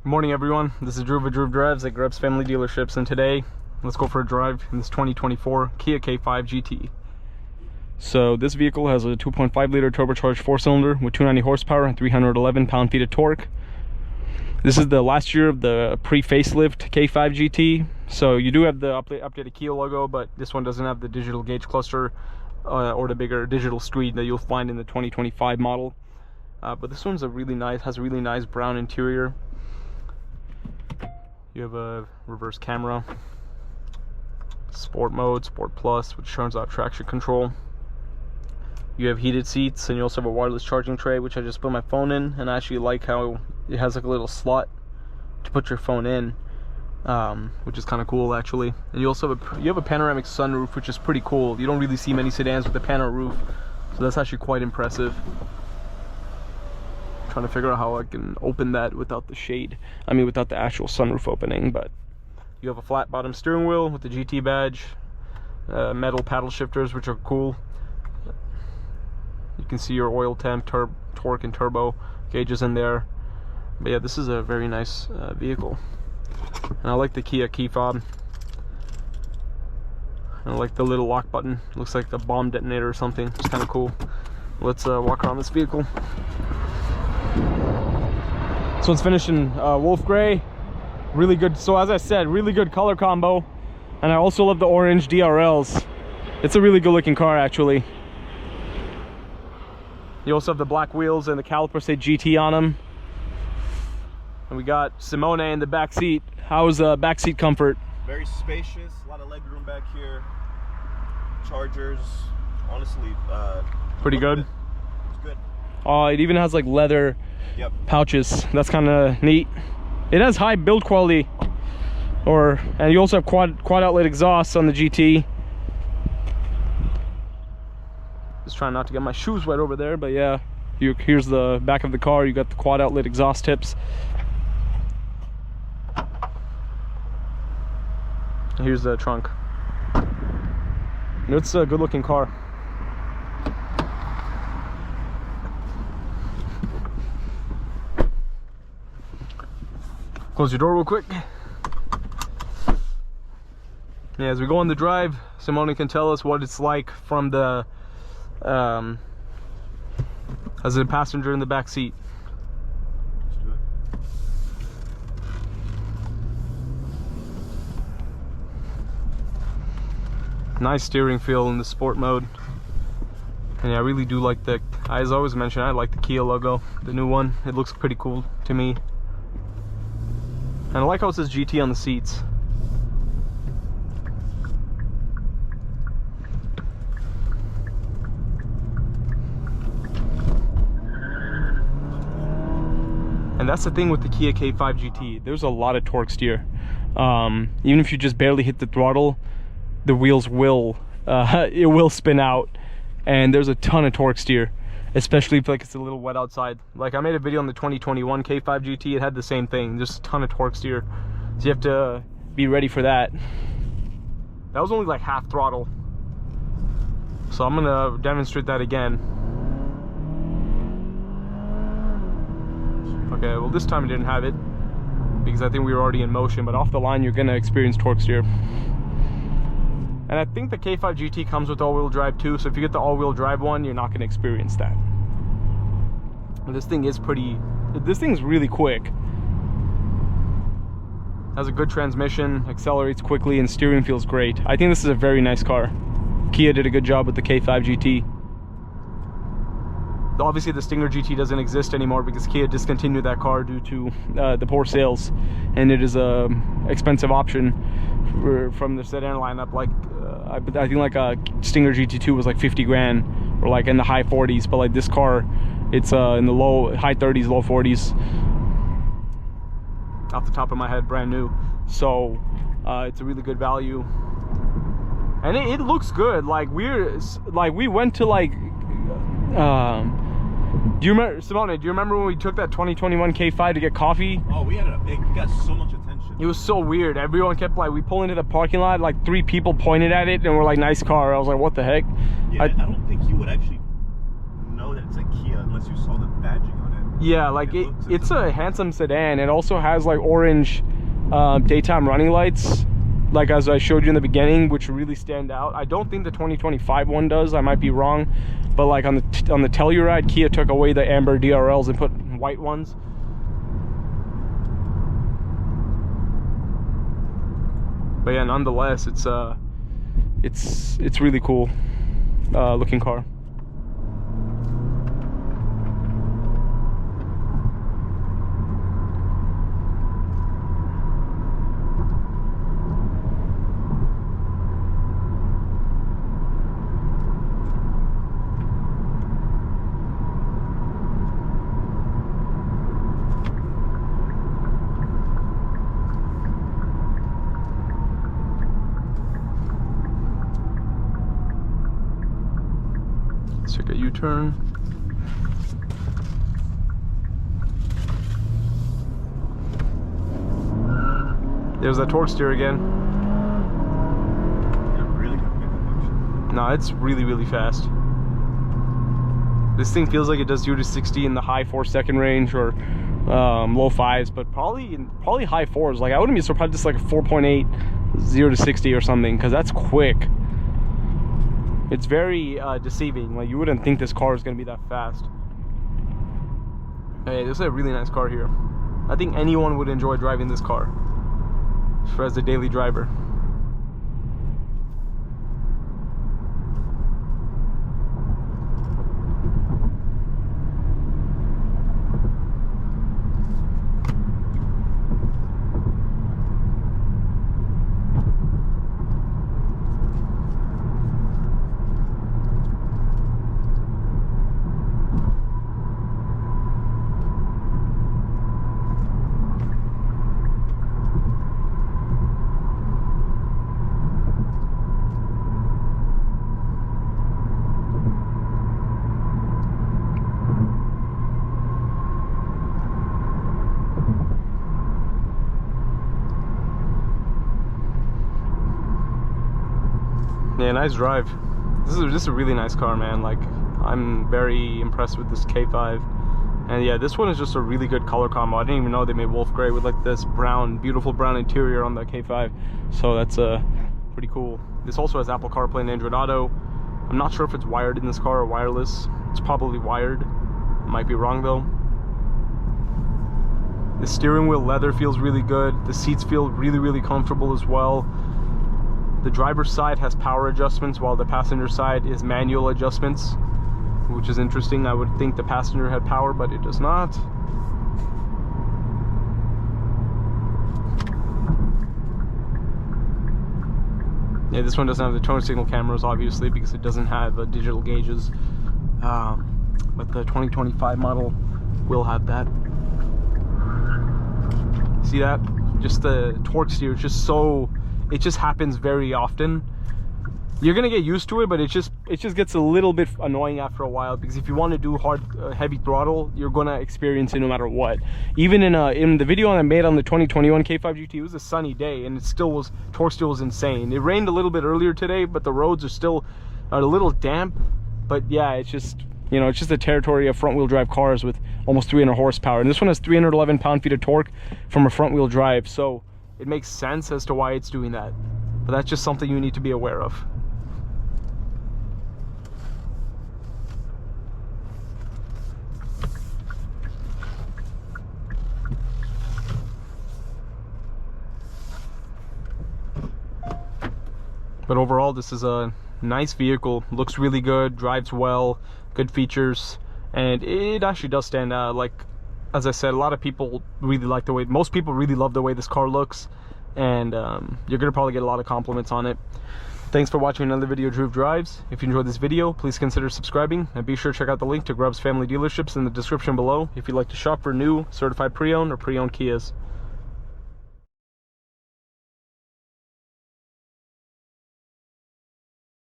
Good morning, everyone. This is Drew of Drew Drives at Grubbs Family Dealerships, and today let's go for a drive in this 2024 Kia K5 GT. So this vehicle has a 2.5 liter turbocharged 4-cylinder with 290 horsepower and 311 pound-feet of torque. This is the last year of the pre-facelift K5 GT, so you do have the updated Kia logo, but this one doesn't have the digital gauge cluster or the bigger digital screen that you'll find in the 2025 model. But this one's has a really nice brown interior. You have a reverse camera, sport mode, sport plus, which turns out traction control. You have heated seats, and you also have a wireless charging tray, which I just put my phone in, and I actually like how it has like a little slot to put your phone in, which is kind of cool actually. And you also have a panoramic sunroof, which is pretty cool. You don't really see many sedans with a panoramic roof, so that's actually quite impressive. Trying to figure out how I can open that without the shade. I mean, without the actual sunroof opening. But you have a flat bottom steering wheel with the GT badge, metal paddle shifters, which are cool. You can see your oil temp, torque, and turbo gauges in there. But yeah, this is a very nice vehicle, and I like the Kia key fob. And I like the little lock button. Looks like a bomb detonator or something. It's kind of cool. Let's walk around this vehicle. This one's finished in wolf gray, really good. So as I said, really good color combo, and I also love the orange DRLs. It's a really good looking car actually. You also have the black wheels and the calipers say GT on them. And we got Simone in the back seat. How's back seat comfort? Very spacious, a lot of leg room back here. Chargers, honestly, pretty good. It's good. It even has like leather pouches. That's kind of neat. It has high build quality, and you also have quad outlet exhausts on the GT. Just trying not to get my shoes wet over there, but yeah, here's the back of the car. You got the quad outlet exhaust tips. Here's the trunk. It's a good looking car. Close your door real quick. Yeah, as we go on the drive, Simone can tell us what it's like from the as a passenger in the back seat. Let's do it. Nice steering feel in the sport mode. And yeah, I really do like as I always mention, I like the Kia logo, the new one. It looks pretty cool to me. And I like how it says GT on the seats. And that's the thing with the Kia K5 GT. There's a lot of torque steer. Even if you just barely hit the throttle, the wheels will it will spin out, and there's a ton of torque steer, especially if like it's a little wet outside. Like I made a video on the 2021 K5 GT. It had the same thing, just a ton of torque steer, so you have to be ready for that. That was only like half throttle, so I'm gonna demonstrate that again. Okay, well this time I didn't have it because I think we were already in motion, but off the line you're gonna experience torque steer. And I think the K5 GT comes with all-wheel drive too, so if you get the all-wheel drive one, you're not gonna experience that. This thing is really quick. Has a good transmission, accelerates quickly, and steering feels great. I think this is a very nice car. Kia did a good job with the K5 GT. Obviously the Stinger GT doesn't exist anymore because Kia discontinued that car due to the poor sales, and it is a expensive option from the sedan lineup. Like I think like a Stinger GT2 was like 50 grand or like in the high 40s, but like this car, it's in the high 30s, low 40s. Off the top of my head, brand new. So it's a really good value, and it looks good. Like we went to like do you remember, Simone, do you remember when we took that 2021 K5 to get coffee? Oh, we got so much attention. It was so weird. Everyone kept like, we pull into the parking lot, like 3 people pointed at it and were like, nice car. I was like, what the heck? Yeah, I don't think you would actually know that it's a Kia unless you saw the badging on it. Yeah, like it's a handsome sedan. It also has like orange daytime running lights, like as I showed you in the beginning, which really stand out. I don't think the 2025 one does. I might be wrong, but like on the Telluride, Kia took away the amber DRLs and put white ones. But yeah, nonetheless, it's really cool looking car. Let's take a U-turn. There's that torque steer again. Really good function. No, it's really, really fast. This thing feels like it does 0 to 60 in the high 4-second range, or low 5s, but probably high 4s. Like I wouldn't be surprised just like a 4.8 0 to 60 or something, because that's quick. It's very deceiving. Like you wouldn't think this car is going to be that fast. Hey, this is a really nice car here. I think anyone would enjoy driving this car as a daily driver. Yeah, nice drive. This is just a really nice car, man. Like, I'm very impressed with this K5. And yeah, this one is just a really good color combo. I didn't even know they made wolf gray with like this brown, beautiful brown interior on the K5. So that's pretty cool. This also has Apple CarPlay and Android Auto. I'm not sure if it's wired in this car or wireless. It's probably wired. Might be wrong though. The steering wheel leather feels really good. The seats feel really, really comfortable as well. The driver's side has power adjustments, while the passenger side is manual adjustments, which is interesting. I would think the passenger had power, but it does not. Yeah, this one doesn't have the turn signal cameras, obviously, because it doesn't have digital gauges. But the 2025 model will have that. See that? Just the torque steer, it's just so... It just happens very often. You're gonna get used to it, but it just gets a little bit annoying after a while, because if you want to do hard heavy throttle, you're gonna experience it no matter what. Even in the video I made on the 2021 K5 GT, it was a sunny day and it still was, torque still was insane. It rained a little bit earlier today, but the roads are still a little damp. But yeah, it's just, you know, it's just the territory of front wheel drive cars with almost 300 horsepower, and this one has 311 pound-feet of torque from a front wheel drive, so it makes sense as to why it's doing that. But that's just something you need to be aware of. But overall, this is a nice vehicle. Looks really good, drives well, good features, and it actually does stand out. Like, as I said, a lot of people really like the way, most people really love the way this car looks, and you're gonna probably get a lot of compliments on it. Thanks for watching another video of Dhruv Drives. If you enjoyed this video, please consider subscribing, and be sure to check out the link to Grubbs Family Dealerships in the description below if you'd like to shop for new certified pre-owned or pre-owned Kias.